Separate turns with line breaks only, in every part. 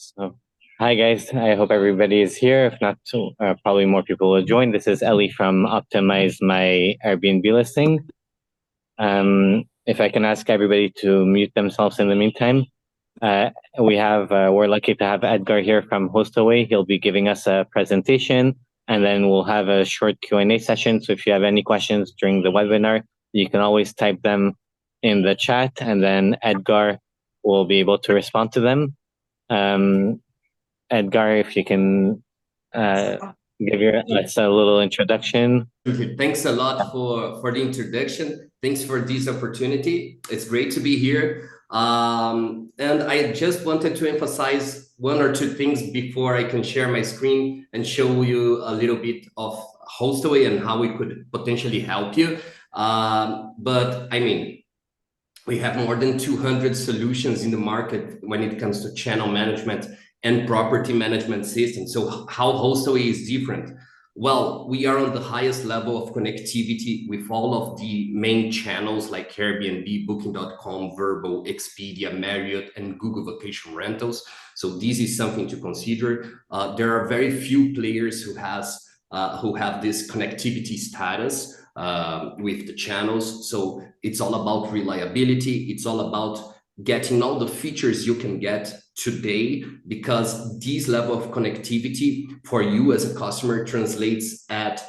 So, hi guys. I hope everybody is here. If not, probably more people will join. This is Ellie from Optimize My Airbnb listing. If I can ask everybody to mute themselves in the meantime. Uh, we're lucky to have Edgar here from Hostaway. He'll be giving us a presentation, and then we'll have a short Q&A session. So if you have any questions during the webinar, you can always type them in the chat, and then Edgar will be able to respond to them. Edgar, if you can give us a little introduction.
Thanks a lot for the introduction. Thanks for this opportunity. It's great to be here. And I just wanted to emphasize one or two things before I can share my screen and show you a little bit of Hostaway and how we could potentially help you. But I mean, we have more than 200 solutions in the market when it comes to channel management and property management systems. So how Hostaway is different? Well, we are on the highest level of connectivity with all of the main channels like Airbnb, Booking.com, Vrbo, Expedia, Marriott, and Google Vacation Rentals. So this is something to consider. There are very few players who have this connectivity status with the channels. So it's all about reliability. It's all about getting all the features you can get today, because this level of connectivity for you as a customer translates as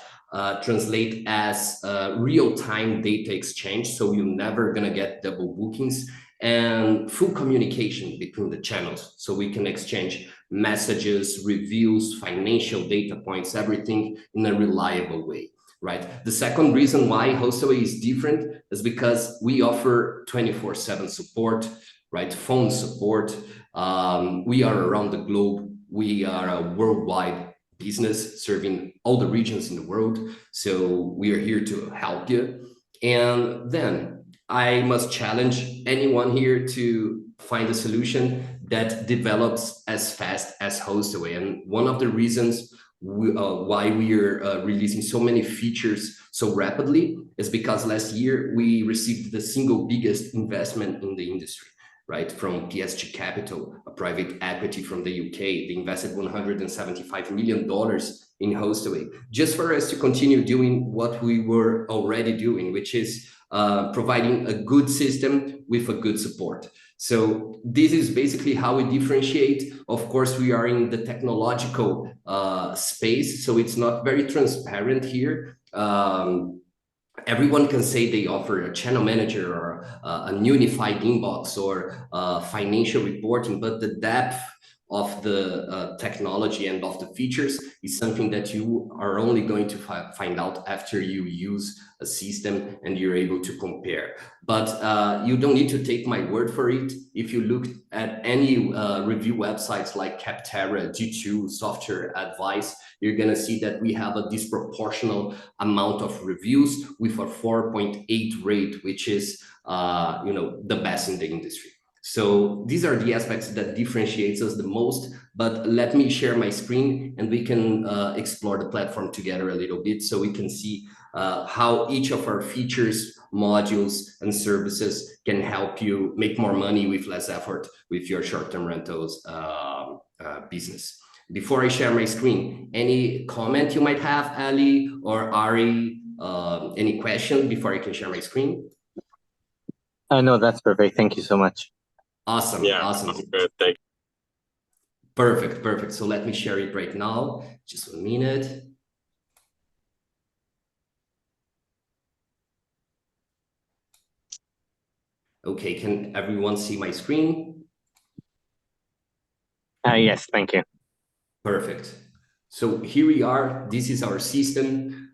real-time data exchange. So you're never gonna get double bookings, and full communication between the channels. So we can exchange messages, reviews, financial data points, everything in a reliable way. Right. The second reason why Hostaway is different is because we offer 24/7 support, right? Phone support. We are around the globe. We are a worldwide business serving all the regions in the world. So we are here to help you. And then I must challenge anyone here to find a solution that develops as fast as Hostaway. And one of the reasons why we are releasing so many features so rapidly is because last year we received the single biggest investment in the industry, right? From PSG Capital, a private equity from the UK. They invested $175 million in Hostaway, just for us to continue doing what we were already doing, which is providing a good system with a good support. So this is basically how we differentiate. Of course, we are in the technological space, so it's not very transparent here. Everyone can say they offer a channel manager or a unified inbox or financial reporting, but the depth of the technology and of the features is something that you are only going to find out after you use a system and you're able to compare. But you don't need to take my word for it. If you look at any review websites like Capterra, G2, Software Advice, you're gonna see that we have a disproportional amount of reviews with a 4.8 rate, which is the best in the industry. So these are the aspects that differentiates us the most. But let me share my screen and we can explore the platform together a little bit, so we can see how each of our features, modules, and services can help you make more money with less effort with your short-term rentals business. Before I share my screen, any comment you might have, Ali or Ari? Any question before I can share my screen?
No, that's perfect. Thank you so much.
Awesome.
Yeah,
awesome.
Good. Thank you.
Perfect. So let me share it right now. Just 1 minute. Okay, can everyone see my screen?
Yes, thank you.
Perfect. So here we are. This is our system.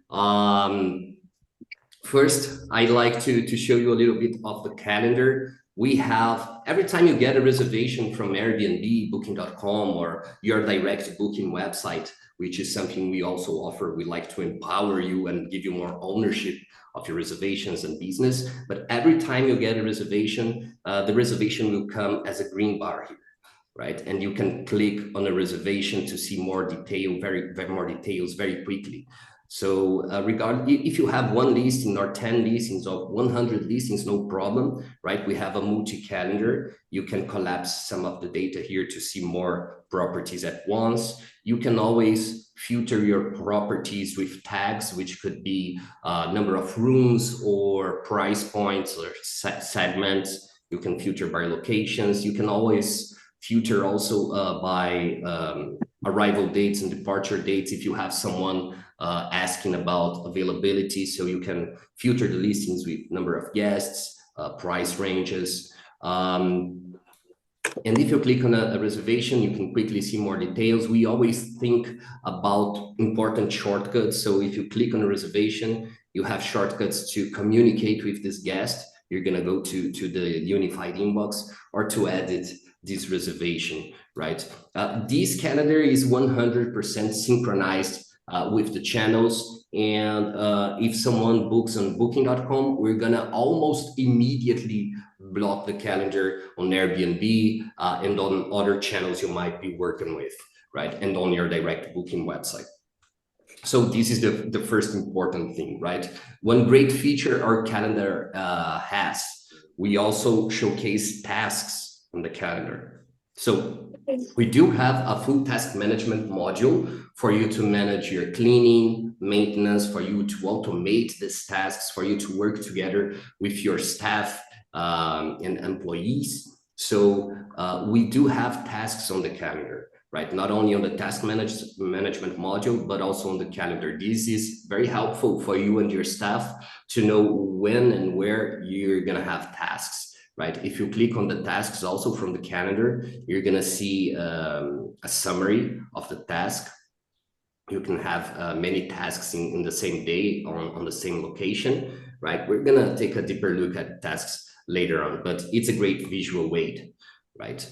First, I'd like to show you a little bit of the calendar. We have, every time you get a reservation from Airbnb, Booking.com, or your direct booking website, which is something we also offer. We like to empower you and give you more ownership of your reservations and business. But every time you get a reservation, the reservation will come as a green bar here, right? And you can click on a reservation to see more detail, more details very quickly. So if you have one listing or 10 listings or 100 listings, no problem, right? We have a multi-calendar. You can collapse some of the data here to see more properties at once. You can always filter your properties with tags, which could be number of rooms or price points or segments. You can filter by locations. You can always filter also by arrival dates and departure dates if you have someone asking about availability. So you can filter the listings with number of guests, price ranges. And if you click on a reservation, you can quickly see more details. We always think about important shortcuts. So if you click on a reservation, you have shortcuts to communicate with this guest. You're going to go to the unified inbox or to edit this reservation, right? This calendar is 100% synchronized with the channels. And if someone books on booking.com, we're gonna almost immediately block the calendar on Airbnb and on other channels you might be working with, right? And on your direct booking website. So this is the first important thing, right? One great feature our calendar has, we also showcase tasks on the calendar. So we do have a full task management module for you to manage your cleaning, maintenance, for you to automate these tasks, for you to work together with your staff and employees. So we do have tasks on the calendar, right? Not only on the task management module, but also on the calendar. This is very helpful for you and your staff to know when and where you're gonna have tasks. Right? If you click on the tasks also from the calendar, you're gonna see a summary of the task. You can have many tasks in the same day on the same location, right? We're gonna take a deeper look at tasks later on, but it's a great visual aid, right?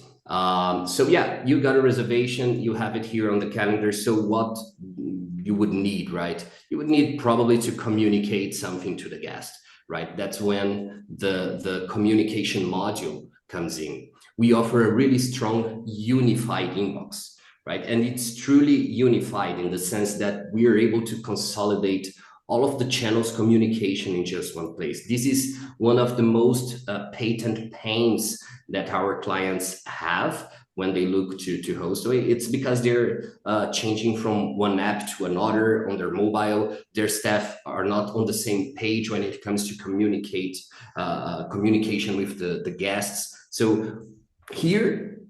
So yeah, you got a reservation, you have it here on the calendar. So what you would need, right? You would need probably to communicate something to the guest. Right? That's when the communication module comes in. We offer a really strong unified inbox, right? And it's truly unified in the sense that we are able to consolidate all of the channels communication in just one place. This is one of the most patent pains that our clients have when they look to Hostaway. It's because they're changing from one app to another on their mobile. Their staff are not on the same page when it comes to communication with the guests. So here,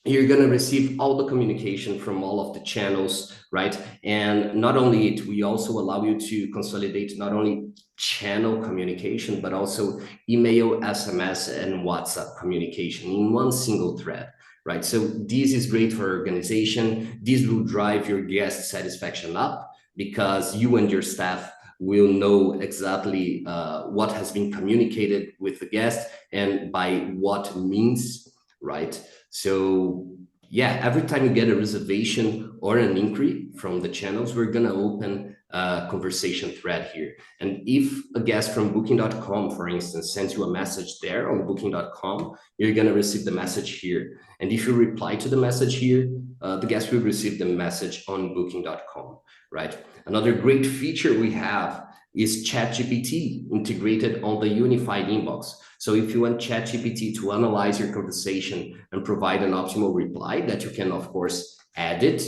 you're going to receive all the communication from all of the channels, right? And not only it, we also allow you to consolidate not only channel communication, but also email, SMS, and WhatsApp communication in one single thread. Right, so this is great for organization. This will drive your guest satisfaction up because you and your staff will know exactly what has been communicated with the guest and by what means, right? So yeah, every time you get a reservation or an inquiry from the channels, we're gonna open a conversation thread here. And if a guest from booking.com, for instance, sends you a message there on booking.com, you're gonna receive the message here. And if you reply to the message here, the guest will receive the message on booking.com, right? Another great feature we have is ChatGPT integrated on the unified inbox. So if you want ChatGPT to analyze your conversation and provide an optimal reply that you can, of course, edit,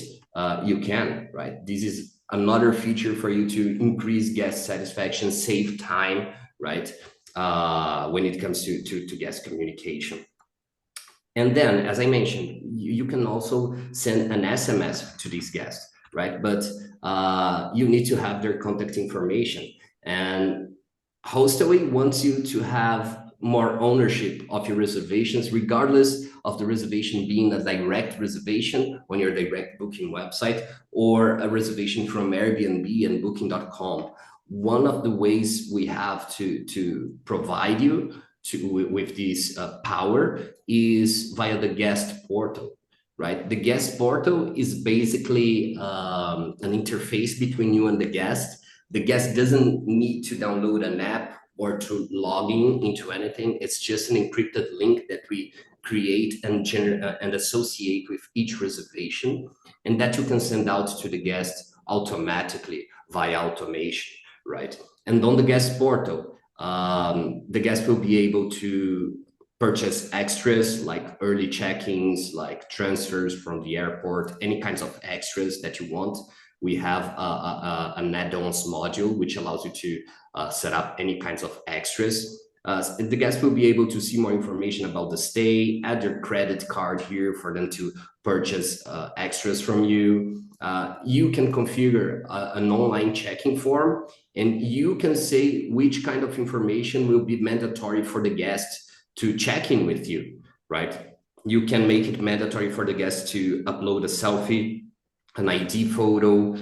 you can, right? This is another feature for you to increase guest satisfaction, save time, right? When it comes to guest communication. And then, as I mentioned, you can also send an SMS to these guests, right? But you need to have their contact information. And Hostaway wants you to have more ownership of your reservations, regardless of the reservation being a direct reservation on your direct booking website or a reservation from Airbnb and booking.com. One of the ways we have to provide you with this power is via the guest portal, right? The guest portal is basically an interface between you and the guest. The guest doesn't need to download an app or to log into anything. It's just an encrypted link that we create and associate with each reservation, and that you can send out to the guest automatically via automation, right? And on the guest portal, the guest will be able to purchase extras like early check-ins, like transfers from the airport, any kinds of extras that you want. We have an add-ons module which allows you to set up any kinds of extras. The guests will be able to see more information about the stay, add their credit card here for them to purchase extras from you. You can configure an online check-in form, and you can say which kind of information will be mandatory for the guest to check in with you, right? You can make it mandatory for the guest to upload a selfie, an ID photo.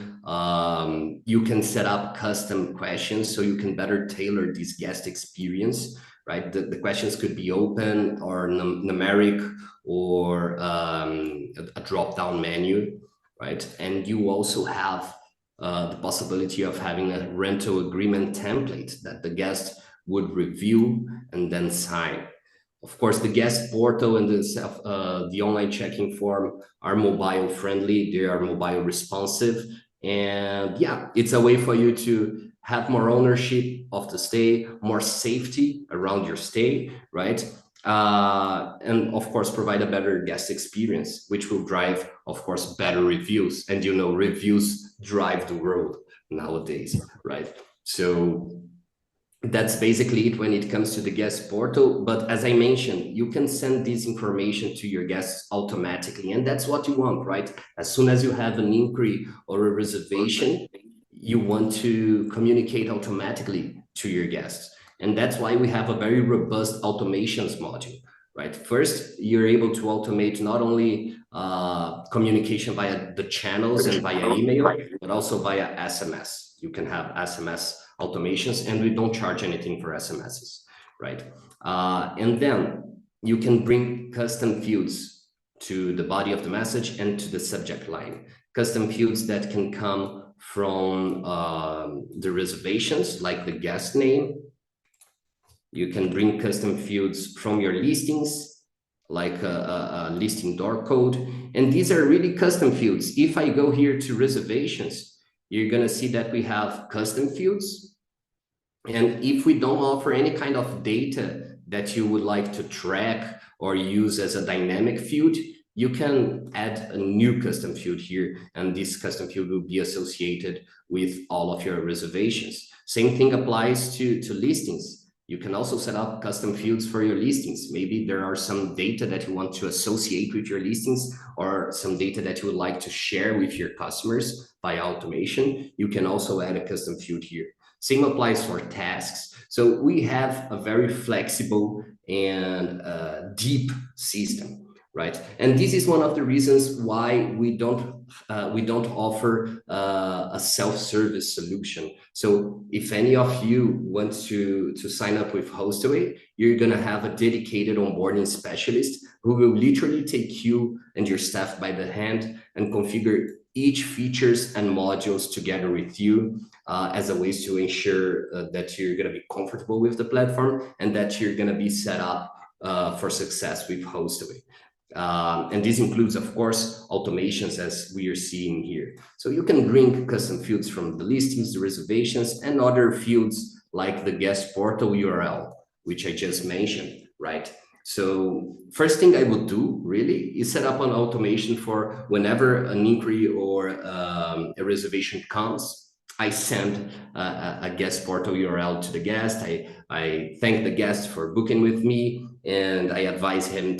You can set up custom questions so you can better tailor this guest experience, right? The questions could be open or numeric or a drop-down menu, right? And you also have the possibility of having a rental agreement template that the guest would review and then sign. Of course, the guest portal and the online check-in form are mobile friendly. They are mobile responsive. And yeah, it's a way for you to have more ownership of the stay, more safety around your stay, right? And of course, provide a better guest experience, which will drive, of course, better reviews. And you know, reviews drive the world nowadays, right? So that's basically it when it comes to the guest portal. But as I mentioned, you can send this information to your guests automatically, and that's what you want, right? As soon as you have an inquiry or a reservation, you want to communicate automatically to your guests. And that's why we have a very robust automations module, right? First, you're able to automate not only communication via the channels and via email, but also via SMS. You can have SMS automations, and we don't charge anything for SMSs, right? And then you can bring custom fields to the body of the message and to the subject line. Custom fields that can come from the reservations, like the guest name. You can bring custom fields from your listings, like a listing door code. And these are really custom fields. If I go here to reservations, you're gonna see that we have custom fields. And if we don't offer any kind of data that you would like to track or use as a dynamic field, you can add a new custom field here, and this custom field will be associated with all of your reservations. Same thing applies to listings. You can also set up custom fields for your listings. Maybe there are some data that you want to associate with your listings or some data that you would like to share with your customers via automation. You can also add a custom field here. Same applies for tasks. So we have a very flexible and deep system, right? And this is one of the reasons why we don't offer a self-service solution. So if any of you want to sign up with Hostaway, you're gonna have a dedicated onboarding specialist who will literally take you and your staff by the hand and configure each features and modules together with you as a way to ensure that you're going to be comfortable with the platform and that you're going to be set up for success with Hostaway. And this includes, of course, automations as we are seeing here. So you can bring custom fields from the listings, the reservations, and other fields like the guest portal URL, which I just mentioned, right? So first thing I would do really is set up an automation for whenever an inquiry or a reservation comes, I send a guest portal URL to the guest. I thank the guest for booking with me, and I advise him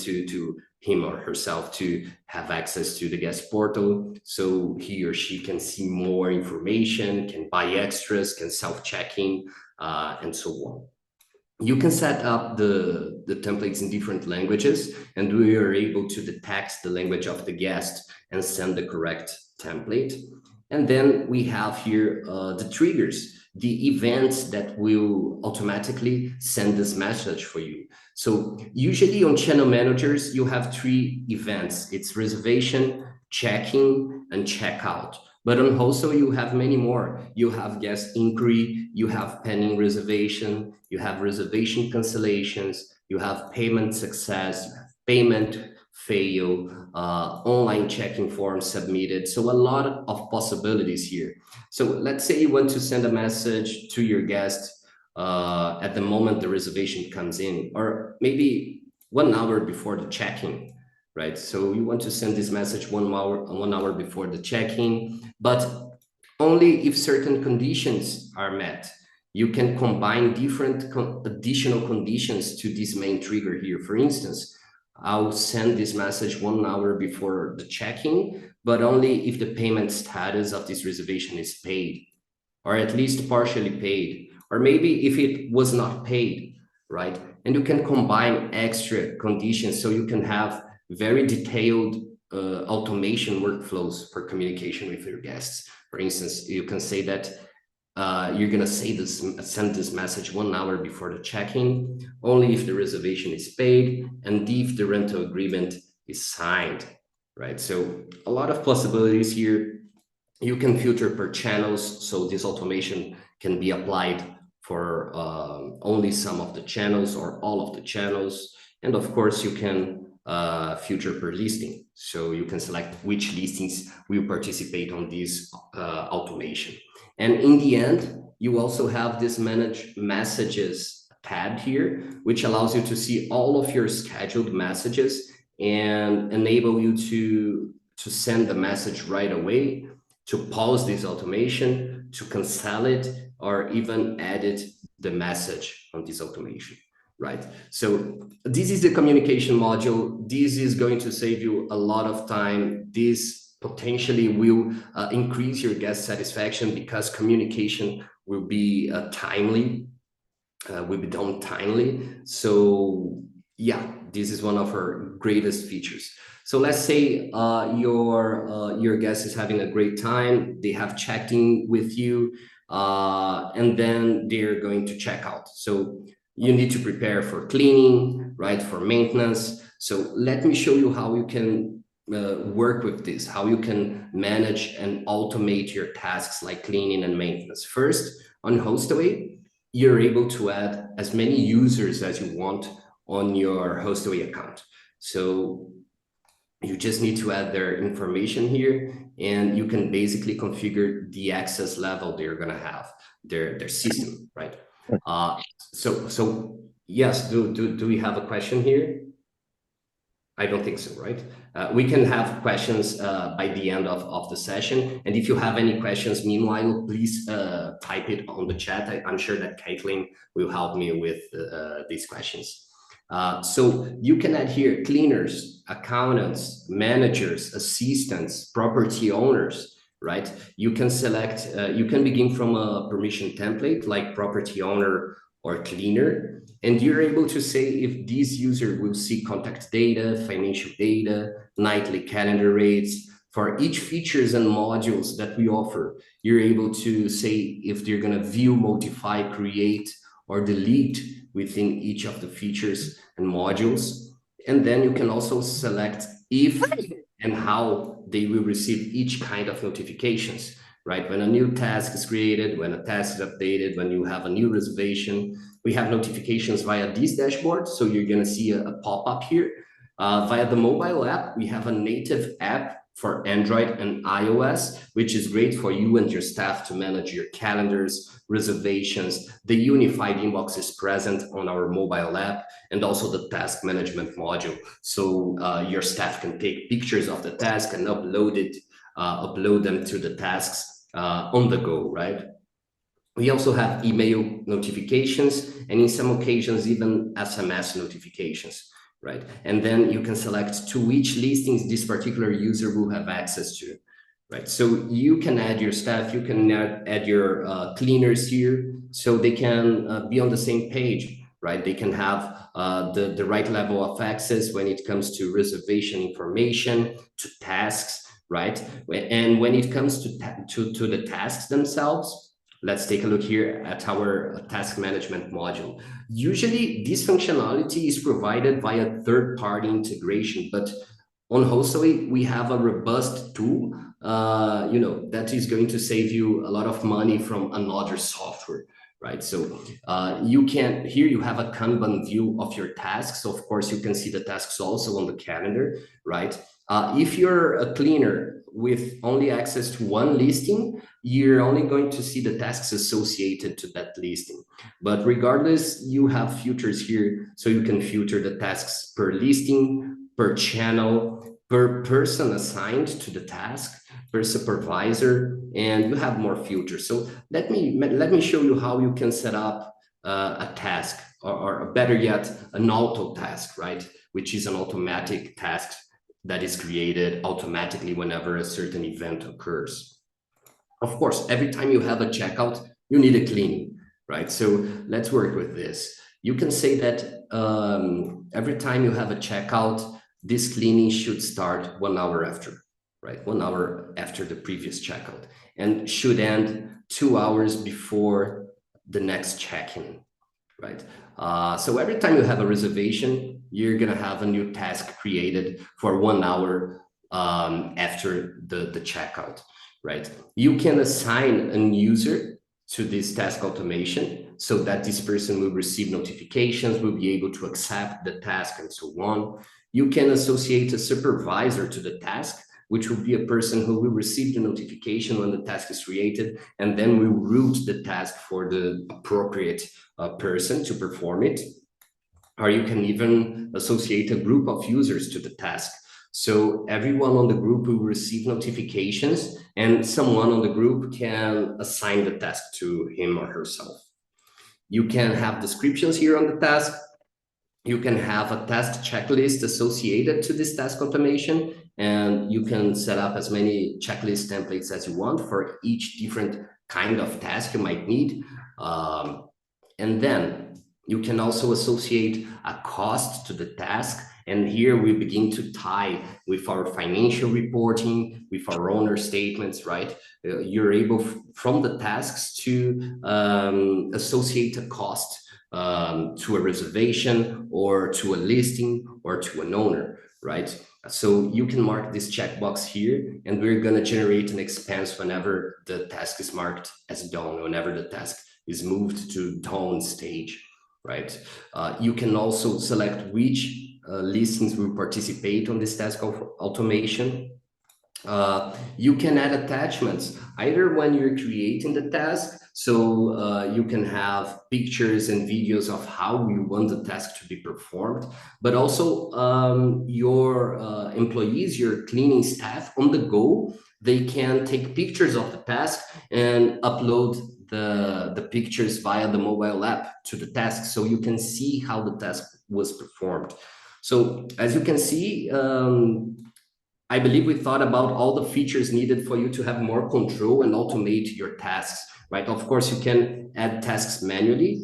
him or herself to have access to the guest portal so he or she can see more information, can buy extras, can self-check-in, and so on. You can set up the templates in different languages, and we are able to detect the language of the guest and send the correct template. And then we have here the triggers, the events that will automatically send this message for you. So usually on channel managers, you have 3 events. It's reservation, check-in, and checkout. But on Hostaway, you have many more. You have guest inquiry, you have pending reservation, you have reservation cancellations, you have payment success, you have payment fail, online checking forms submitted. So a lot of possibilities here. So let's say you want to send a message to your guest at the moment the reservation comes in, or maybe 1 hour before the check-in, right? So you want to send this message 1 hour before the check-in, but only if certain conditions are met. You can combine different additional conditions to this main trigger here. For instance, I'll send this message 1 hour before the check-in, but only if the payment status of this reservation is paid, or at least partially paid, or maybe if it was not paid, right? And you can combine extra conditions so you can have very detailed automation workflows for communication with your guests. For instance, you can say that you're gonna send this message 1 hour before the check-in, only if the reservation is paid and if the rental agreement is signed, right? So a lot of possibilities here. You can filter per channels, so this automation can be applied for only some of the channels or all of the channels. And of course, you can filter per listing, so you can select which listings will participate on this automation. And in the end, you also have this manage messages tab here, which allows you to see all of your scheduled messages and enable you to send the message right away, to pause this automation, to cancel it, or even edit the message on this automation, right? So this is the communication module. This is going to save you a lot of time. This potentially will increase your guest satisfaction because communication will be timely, will be done timely. So yeah, this is one of our greatest features. So let's say your guest is having a great time, they have checked in with you, and then they're going to check out. So you need to prepare for cleaning, right, for maintenance. So let me show you how you can work with this, how you can manage and automate your tasks like cleaning and maintenance. First, on Hostaway, you're able to add as many users as you want on your Hostaway account. So you just need to add their information here, and you can basically configure the access level they're gonna have, their system, right? So yes, do we have a question here? I don't think so, right? We can have questions by the end of the session. And if you have any questions, meanwhile, please type it on the chat. I'm sure that Caitlin will help me with these questions. So you can add here cleaners, accountants, managers, assistants, property owners, right? You can select, you can begin from a permission template like property owner or cleaner, and you're able to say if this user will see contact data, financial data, nightly calendar rates. For each features and modules that we offer, you're able to say if they're gonna view, modify, create, or delete within each of the features and modules. And then you can also select if and how they will receive each kind of notifications, right? When a new task is created, when a task is updated, when you have a new reservation, we have notifications via this dashboard. So you're gonna see a pop-up here. Via the mobile app, we have a native app for Android and iOS, which is great for you and your staff to manage your calendars, reservations. The unified inbox is present on our mobile app, and also the task management module. So your staff can take pictures of the task and upload them to the tasks on the go, right? We also have email notifications, and in some occasions, even SMS notifications, right? And then you can select to which listings this particular user will have access to, right? So you can add your staff, you can add your cleaners here, so they can be on the same page, right? They can have the right level of access when it comes to reservation information, to tasks, right? And when it comes to the tasks themselves, let's take a look here at our task management module. Usually this functionality is provided via third-party integration, but on Hostaway, we have a robust tool, that is going to save you a lot of money from another software, right? So you can, here you have a Kanban view of your tasks. So of course you can see the tasks also on the calendar, right? If you're a cleaner with only access to one listing, you're only going to see the tasks associated to that listing. But regardless, you have filters here, so you can filter the tasks per listing, per channel, per person assigned to the task, per supervisor, and you have more filters. So let me show you how you can set up a task, or better yet, an auto task, right? Which is an automatic task that is created automatically whenever a certain event occurs. Of course, every time you have a checkout, you need a cleaning, right? So let's work with this. You can say that every time you have a checkout, this cleaning should start 1 hour after, right? 1 hour after the previous checkout, and should end 2 hours before the next check-in, right? So every time you have a reservation, you're gonna have a new task created for 1 hour after the checkout, right? You can assign a user to this task automation so that this person will receive notifications, will be able to accept the task, and so on. You can associate a supervisor to the task, which will be a person who will receive the notification when the task is created, and then will route the task for the appropriate person to perform it. Or you can even associate a group of users to the task. So everyone on the group will receive notifications, and someone on the group can assign the task to him or herself. You can have descriptions here on the task. You can have a task checklist associated to this task automation, and you can set up as many checklist templates as you want for each different kind of task you might need. And then you can also associate a cost to the task. And here we begin to tie with our financial reporting, with our owner statements, right? You're able from the tasks to associate a cost to a reservation, or to a listing, or to an owner, right? So you can mark this checkbox here, and we're going to generate an expense whenever the task is marked as done, whenever the task is moved to done stage, right? You can also select which listings will participate on this task of automation. You can add attachments either when you're creating the task, so you can have pictures and videos of how you want the task to be performed, but also your employees, your cleaning staff on the go, they can take pictures of the task and upload the pictures via the mobile app to the task, so you can see how the task was performed. So as you can see, I believe we thought about all the features needed for you to have more control and automate your tasks, right? Of course, you can add tasks manually,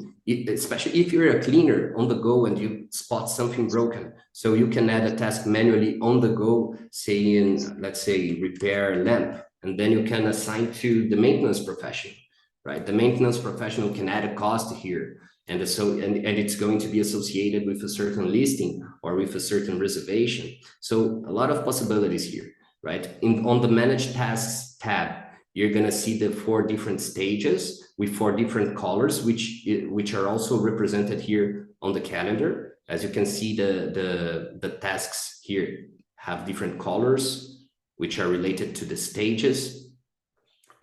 especially if you're a cleaner on the go and you spot something broken. So you can add a task manually on the go, saying, let's say, repair a lamp, and then you can assign to the maintenance professional, right? The maintenance professional can add a cost here, and it's going to be associated with a certain listing or with a certain reservation. So a lot of possibilities here, right? On the Manage Tasks tab, you're going to see the 4 different stages with 4 different colors, which are also represented here on the calendar. As you can see, the tasks here have different colors, which are related to the stages.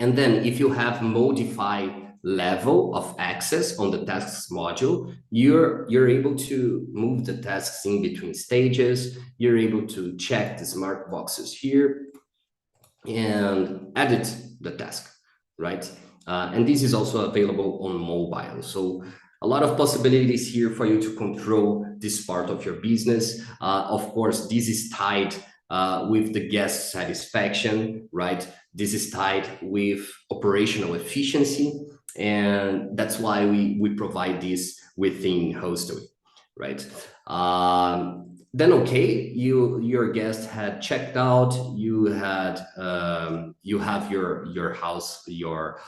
And then if you have modify level of access on the tasks module, you're able to move the tasks in between stages. You're able to check the smart boxes here and edit the task, right? And this is also available on mobile. So a lot of possibilities here for you to control this part of your business. Of course, this is tied with the guest satisfaction, right? This is tied with operational efficiency. And that's why we provide this within Hostaway, right? Then okay, your guest had checked out. You have your house, your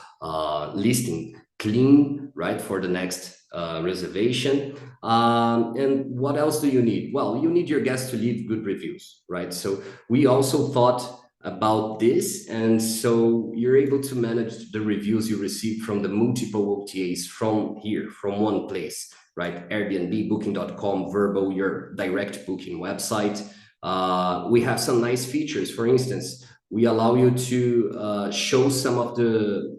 listing clean, right, for the next reservation. And what else do you need? Well, you need your guests to leave good reviews, right? So we also thought about this. And so you're able to manage the reviews you receive from the multiple OTAs from here, from one place, right? Airbnb, booking.com, Vrbo, your direct booking website. We have some nice features. For instance, we allow you to show some of the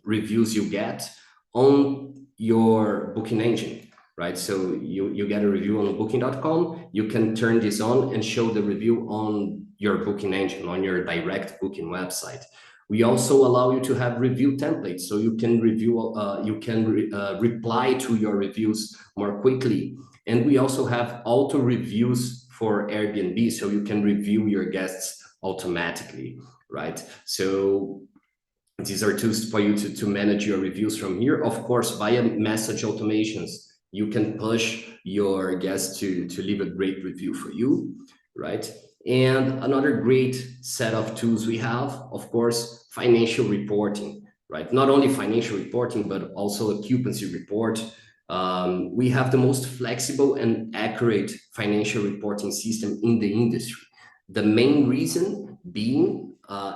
reviews you get on your booking engine, right? So you get a review on booking.com, you can turn this on and show the review on your booking engine, on your direct booking website. We also allow you to have review templates, so you can reply to your reviews more quickly. And we also have auto reviews for Airbnb, so you can review your guests automatically, right? So these are tools for you to manage your reviews from here. Of course, via message automations, you can push your guests to leave a great review for you, right? And another great set of tools we have, of course, financial reporting, right? Not only financial reporting, but also occupancy report. We have the most flexible and accurate financial reporting system in the industry. The main reason being,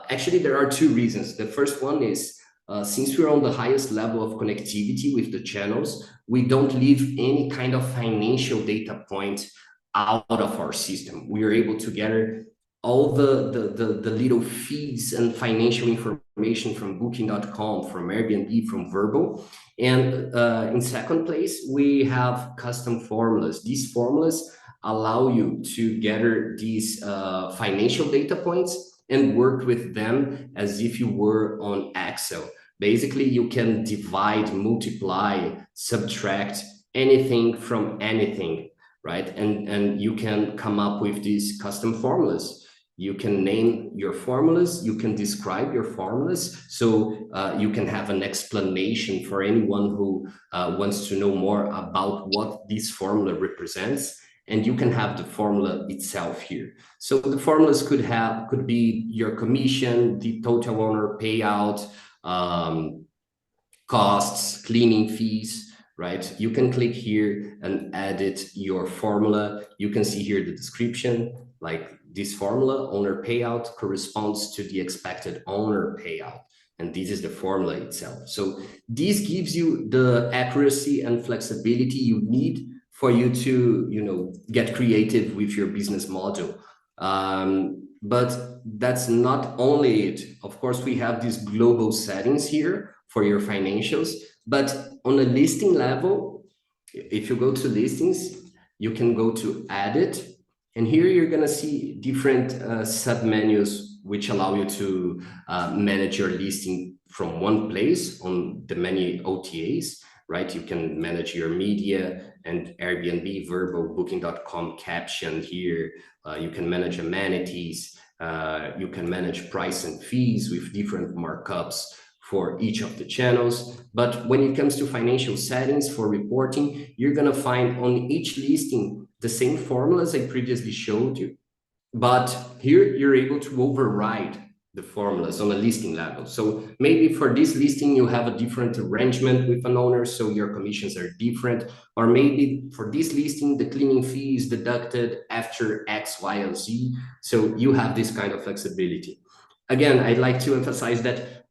actually, there are two reasons. The first one is, since we're on the highest level of connectivity with the channels, we don't leave any kind of financial data point out of our system. We are able to gather all the little feeds and financial information from booking.com, from Airbnb, from Vrbo. And in second place, we have custom formulas. These formulas allow you to gather these financial data points and work with them as if you were on Excel. Basically, you can divide, multiply, subtract anything from anything, right? And you can come up with these custom formulas. You can name your formulas, you can describe your formulas, so you can have an explanation for anyone who wants to know more about what this formula represents. And you can have the formula itself here. So the formulas could be your commission, the total owner payout, costs, cleaning fees, right? You can click here and edit your formula. You can see here the description, like this formula, owner payout corresponds to the expected owner payout. And this is the formula itself. So this gives you the accuracy and flexibility you need for you to, get creative with your business model. But that's not only it. Of course, we have these global settings here for your financials, but on a listing level, if you go to listings, you can go to edit, and here you're gonna see different sub-menus which allow you to manage your listing from one place on the many OTAs, right? You can manage your media and Airbnb, Vrbo, booking.com caption here. You can manage amenities. You can manage price and fees with different markups for each of the channels. But when it comes to financial settings for reporting, you're gonna find on each listing the same formulas I previously showed you. But here you're able to override the formulas on a listing level. So maybe for this listing, you have a different arrangement with an owner, so your commissions are different. Or maybe for this listing, the cleaning fee is deducted after X, Y, and Z. So you have this kind of flexibility. Again, I'd like to emphasize that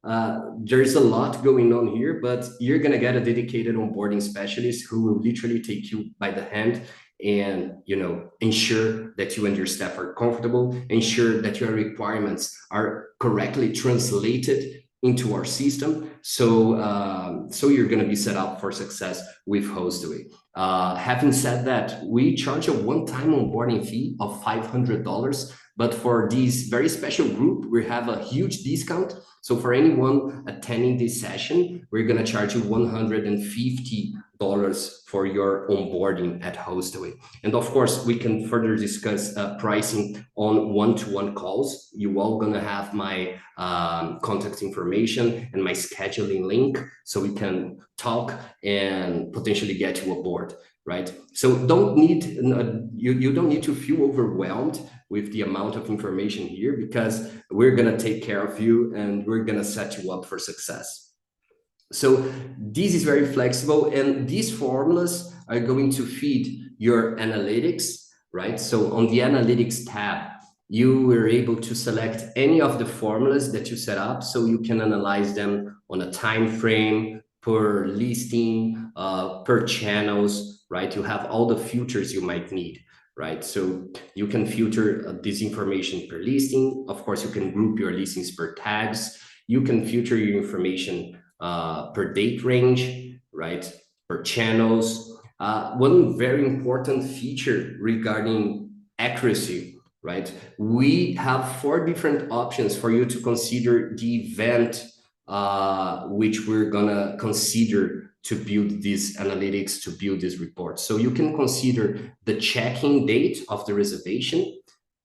there's a lot going on here, but you're gonna get a dedicated onboarding specialist who will literally take you by the hand and ensure that you and your staff are comfortable, ensure that your requirements are correctly translated into our system, so you're going to be set up for success with Hostaway. Having said that, we charge a one-time onboarding fee of $500, but for this very special group, we have a huge discount. So for anyone attending this session, we're going to charge you $150 for your onboarding at Hostaway. And of course, we can further discuss pricing on one-to-one calls. You all gonna have my contact information and my scheduling link, so we can talk and potentially get you aboard, right? So you don't need to feel overwhelmed with the amount of information here, because we're gonna take care of you and we're gonna set you up for success. So this is very flexible, and these formulas are going to feed your analytics, right? So on the analytics tab, you were able to select any of the formulas that you set up, so you can analyze them on a time frame, per listing, per channels, right? You have all the filters you might need, right? So you can filter this information per listing. Of course, you can group your listings per tags. You can filter your information per date range, right? Per channels. One very important feature regarding accuracy, right? We have 4 different options for you to consider the event which we're gonna consider to build these analytics, to build this report. So you can consider the check-in date of the reservation.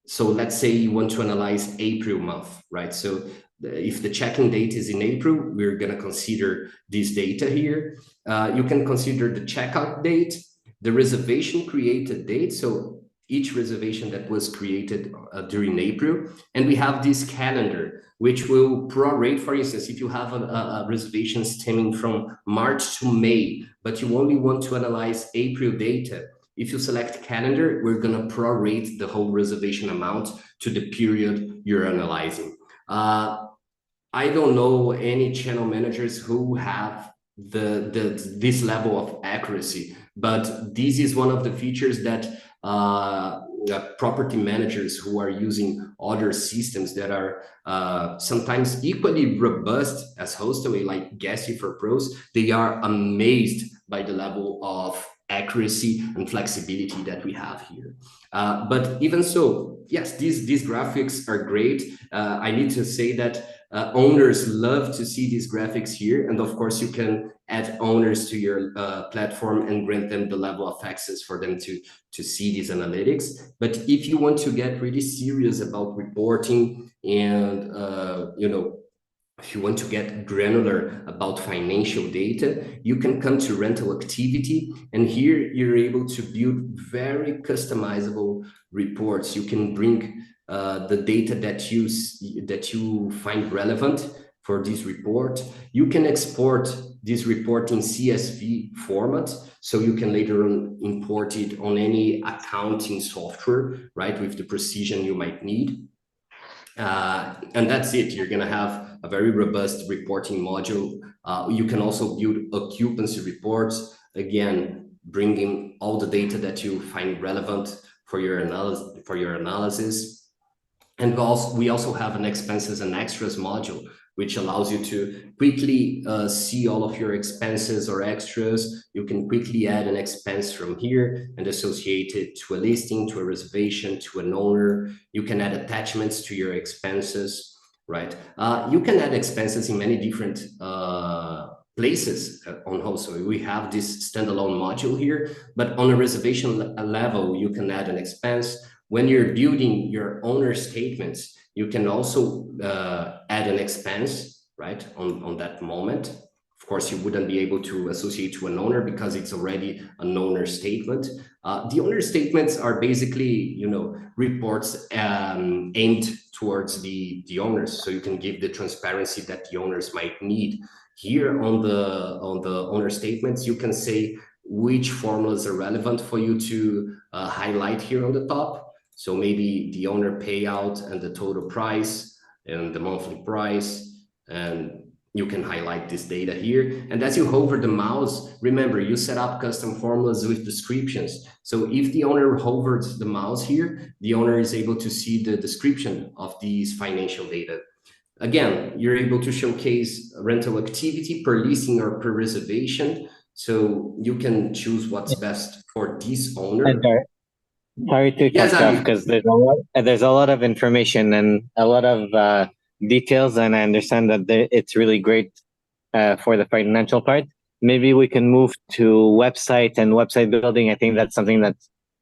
So let's say you want to analyze April month, right? So if the check-in date is in April, we're gonna consider this data here. You can consider the checkout date, the reservation created date, so each reservation that was created during April, and we have this calendar, which will prorate. For instance, if you have a reservation stemming from March to May, but you only want to analyze April data, if you select calendar, we're gonna prorate the whole reservation amount to the period you're analyzing. I don't know any channel managers who have this level of accuracy, but this is one of the features that property managers who are using other systems that are sometimes equally robust as Hostaway, like Guesty for Pros, they are amazed by the level of accuracy and flexibility that we have here. But even so, yes, these graphics are great. I need to say that owners love to see these graphics here, and of course you can add owners to your platform and grant them the level of access for them to see these analytics. But if you want to get really serious about reporting and if you want to get granular about financial data, you can come to rental activity, and here you're able to build very customizable reports. You can bring the data that you find relevant for this report. You can export this report in CSV format, so you can later on import it on any accounting software, right, with the precision you might need. And that's it. You're going to have a very robust reporting module. You can also build occupancy reports, again, bringing all the data that you find relevant for your analysis. And we also have an expenses and extras module, which allows you to quickly see all of your expenses or extras. You can quickly add an expense from here and associate it to a listing, to a reservation, to an owner. You can add attachments to your expenses, right? You can add expenses in many different places on Hostaway. We have this standalone module here, but on a reservation level, you can add an expense. When you're building your owner statements, you can also add an expense, right, on that moment. Of course, you wouldn't be able to associate to an owner because it's already an owner statement. The owner statements are basically, reports aimed towards the owners, so you can give the transparency that the owners might need. Here on the owner statements, you can say which formulas are relevant for you to highlight here on the top. So maybe the owner payout and the total price and the monthly price, and you can highlight this data here. And as you hover the mouse, remember, you set up custom formulas with descriptions. So if the owner hovers the mouse here, the owner is able to see the description of these financial data. Again, you're able to showcase rental activity per listing or per reservation. So you can choose what's best for this owner.
Sorry to cut off, because there's a lot of information and a lot of details, and I understand that it's really great for the financial part. Maybe we can move to website and website building. I think that's something that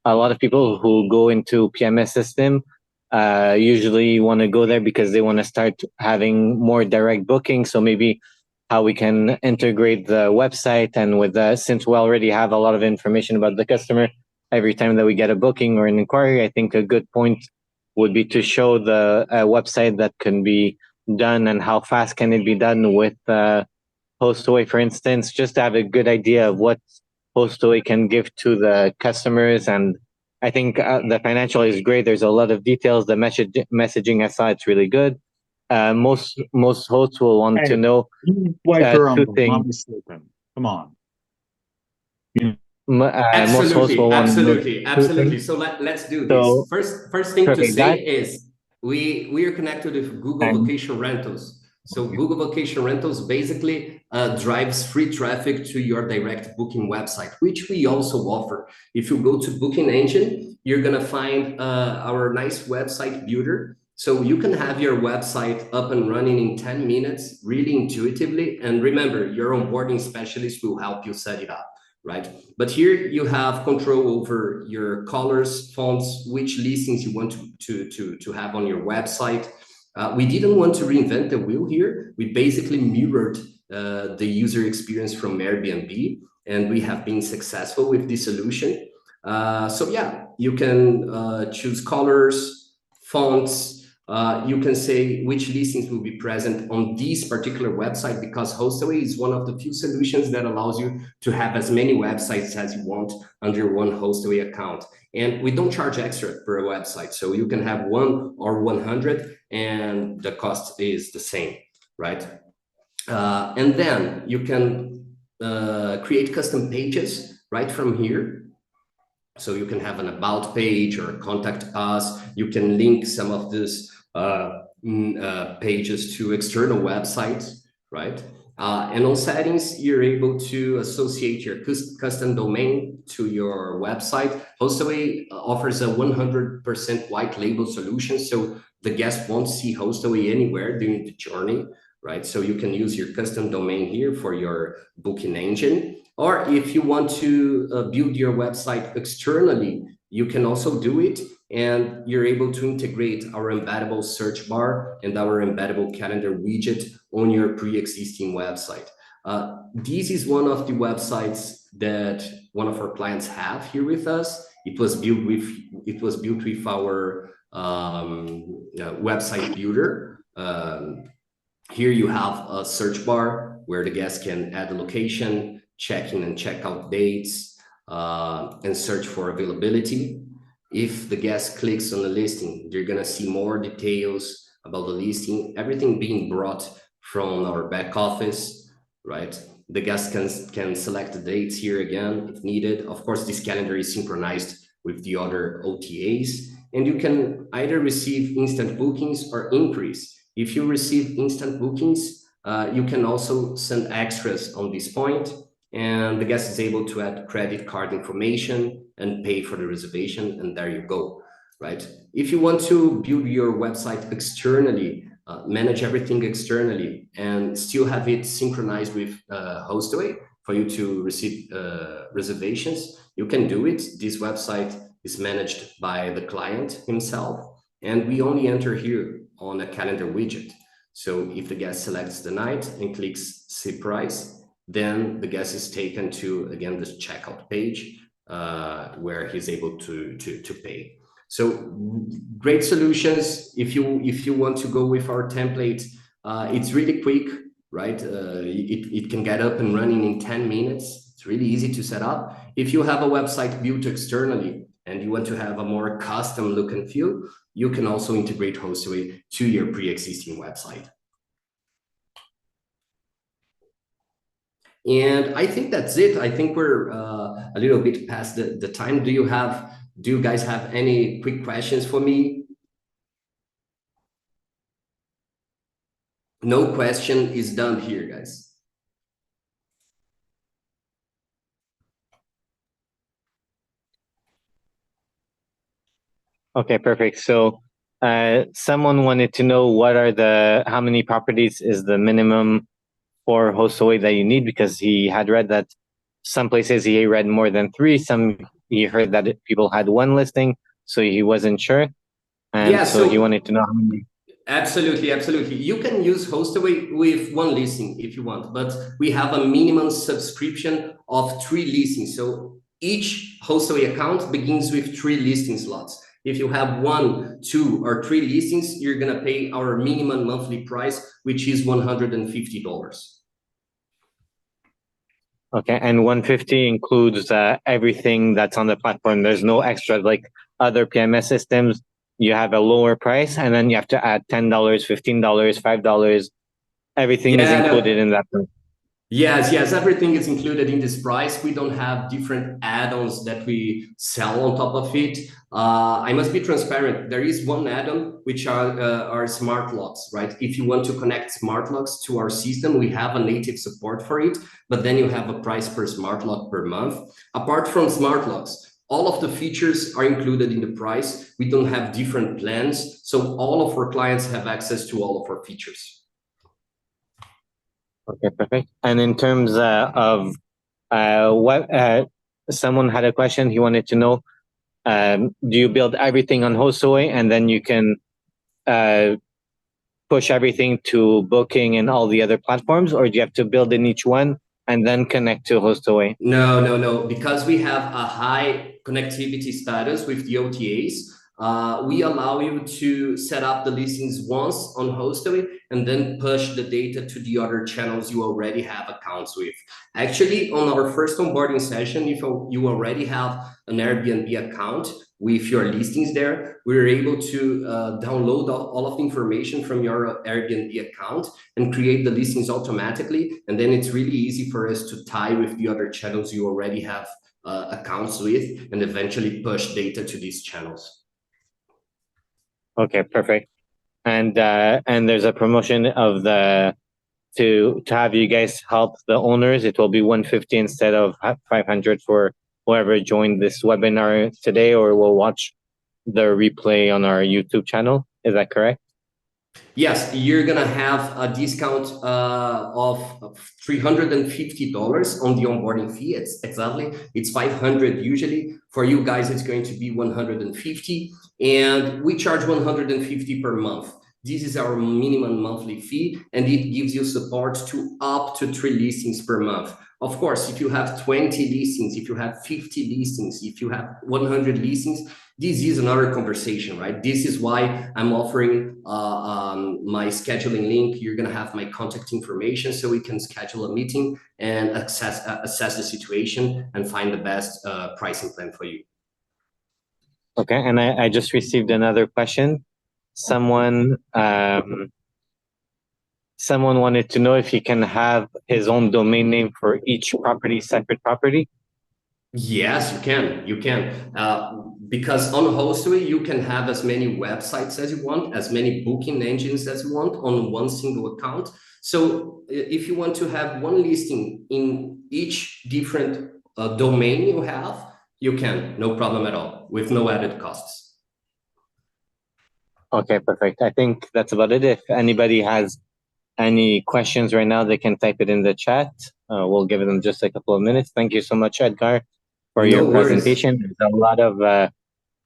a lot of people who go into PMS system usually want to go there because they want to start having more direct booking. So maybe how we can integrate the website, and with since we already have a lot of information about the customer every time that we get a booking or an inquiry, I think a good point would be to show the website that can be done and how fast can it be done with Hostaway, for instance, just to have a good idea of what Hostaway can give to the customers and I think the financial is great. There's a lot of details. The messaging I saw, it's really good. Most hosts will want to know
Wipe her
two
uncle.
things.
Mom is sleeping. Come on.
Most hosts will want to know two
Absolutely.
things.
So let's do
So
this. First thing to
perfect.
say is we are connected with Google Vacation Rentals. So Google Vacation Rentals basically drives free traffic to your direct booking website, which we also offer. If you go to Booking Engine, you're gonna find our nice website builder. So you can have your website up and running in 10 minutes, really intuitively. And remember, your onboarding specialist will help you set it up, right? But here you have control over your colors, fonts, which listings you want to have on your website. We didn't want to reinvent the wheel here. We basically mirrored the user experience from Airbnb, and we have been successful with this solution. So yeah, you can choose colors, fonts. You can say which listings will be present on this particular website, because Hostaway is one of the few solutions that allows you to have as many websites as you want under one Hostaway account. And we don't charge extra per website. So you can have 1 or 100 and the cost is the same, right? And then you can create custom pages right from here. So you can have an about page or contact us. You can link some of these pages to external websites, right? And on settings, you're able to associate your custom domain to your website. Hostaway offers a 100% white label solution, so the guest won't see Hostaway anywhere during the journey, right? So you can use your custom domain here for your booking engine. Or if you want to build your website externally, you can also do it, and you're able to integrate our embeddable search bar and our embeddable calendar widget on your pre-existing website. This is one of the websites that one of our clients have here with us. It was built with our website builder. Here you have a search bar where the guest can add a location, check-in and check-out dates, and search for availability. If the guest clicks on the listing, they're gonna see more details about the listing, everything being brought from our back office, right? The guest can select the dates here again if needed. Of course, this calendar is synchronized with the other OTAs, and you can either receive instant bookings or increase. If you receive instant bookings, you can also send extras on this point, and the guest is able to add credit card information and pay for the reservation, and there you go, right? If you want to build your website externally, manage everything externally, and still have it synchronized with Hostaway for you to receive reservations, you can do it. This website is managed by the client himself, and we only enter here on a calendar widget. So if the guest selects the night and clicks see price, then the guest is taken to, again, this checkout page where he's able to pay. So great solutions. If you want to go with our template, it's really quick, right? It can get up and running in 10 minutes. It's really easy to set up. If you have a website built externally and you want to have a more custom look and feel, you can also integrate Hostaway to your pre-existing website. And I think that's it. I think we're a little bit past the time. Do you guys have any quick questions for me? No question is done here, guys.
Okay, perfect. So someone wanted to know how many properties is the minimum for Hostaway that you need, because he had read that some places he read more than 3, some he heard that people had 1 listing, so he wasn't sure. And
Yeah,
so he wanted to know how many.
Absolutely. You can use Hostaway with 1 listing if you want, but we have a minimum subscription of 3 listings. So each Hostaway account begins with 3 listing slots. If you have 1, 2, or 3 listings, you're gonna pay our minimum monthly price, which is $150.
Okay, and 150 includes everything that's on the platform. There's no extra like other PMS systems. You have a lower price, and then you have to add $10, $15, $5. Everything is
Yeah, no.
included in that price.
Yes, everything is included in this price. We don't have different add-ons that we sell on top of it. I must be transparent. There is one add-on which are smart locks, right? If you want to connect smart locks to our system, we have a native support for it, but then you have a price per smart lock per month. Apart from smart locks, all of the features are included in the price. We don't have different plans, so all of our clients have access to all of our features.
Okay, perfect. And in terms of what someone had a question, he wanted to know, do you build everything on Hostaway and then you can push everything to Booking and all the other platforms, or do you have to build in each one and then connect to Hostaway?
No. Because we have a high connectivity status with the OTAs, we allow you to set up the listings once on Hostaway and then push the data to the other channels you already have accounts with. Actually, on our first onboarding session, if you already have an Airbnb account with your listings there, we're able to download all of the information from your Airbnb account and create the listings automatically. And then it's really easy for us to tie with the other channels you already have accounts with and eventually push data to these channels.
Okay, perfect. And there's a promotion of to have you guys help the owners. It will be 150 instead of 500 for whoever joined this webinar today or will watch the replay on our YouTube channel. Is that correct?
Yes, you're gonna have a discount of $350 on the onboarding fee. It's 500 usually. For you guys, it's going to be 150, and we charge 150 per month. This is our minimum monthly fee, and it gives you support to up to 3 listings per month. Of course, if you have 20 listings, if you have 50 listings, if you have 100 listings, this is another conversation, right? This is why I'm offering my scheduling link. You're gonna have my contact information so we can schedule a meeting and assess the situation and find the best pricing plan for you.
Okay, and I just received another question. Someone wanted to know if he can have his own domain name for each property, separate property.
Yes, you can. Because on Hostaway, you can have as many websites as you want, as many booking engines as you want on one single account. So if you want to have one listing in each different domain you have, you can, no problem at all, with no added costs.
Okay, perfect. I think that's about it. If anybody has any questions right now, they can type it in the chat. We'll give them just a couple of minutes. Thank you so much, Edgar, for your presentation. There's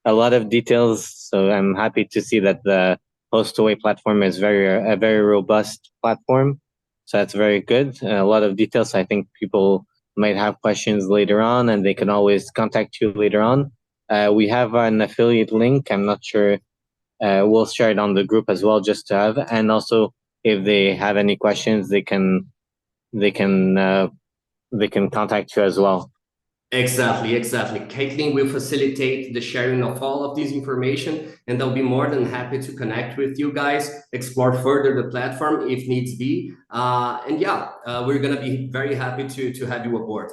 a lot of details, so I'm happy to see that the Hostaway platform is a very robust platform. So that's very good. A lot of details. I think people might have questions later on, and they can always contact you later on. We have an affiliate link. I'm not sure. We'll share it on the group as well, just to have. And also, if they have any questions, they can contact you as well.
Exactly. Caitlin will facilitate the sharing of all of this information, and they'll be more than happy to connect with you guys, explore further the platform if needs be. We're gonna be very happy to have you aboard.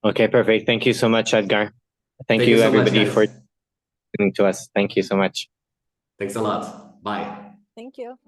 Okay, perfect. Thank you so much, Edgar. Thank you so everybody for listening to us. Thank you so much.
Thanks a lot. Bye.
Thank you.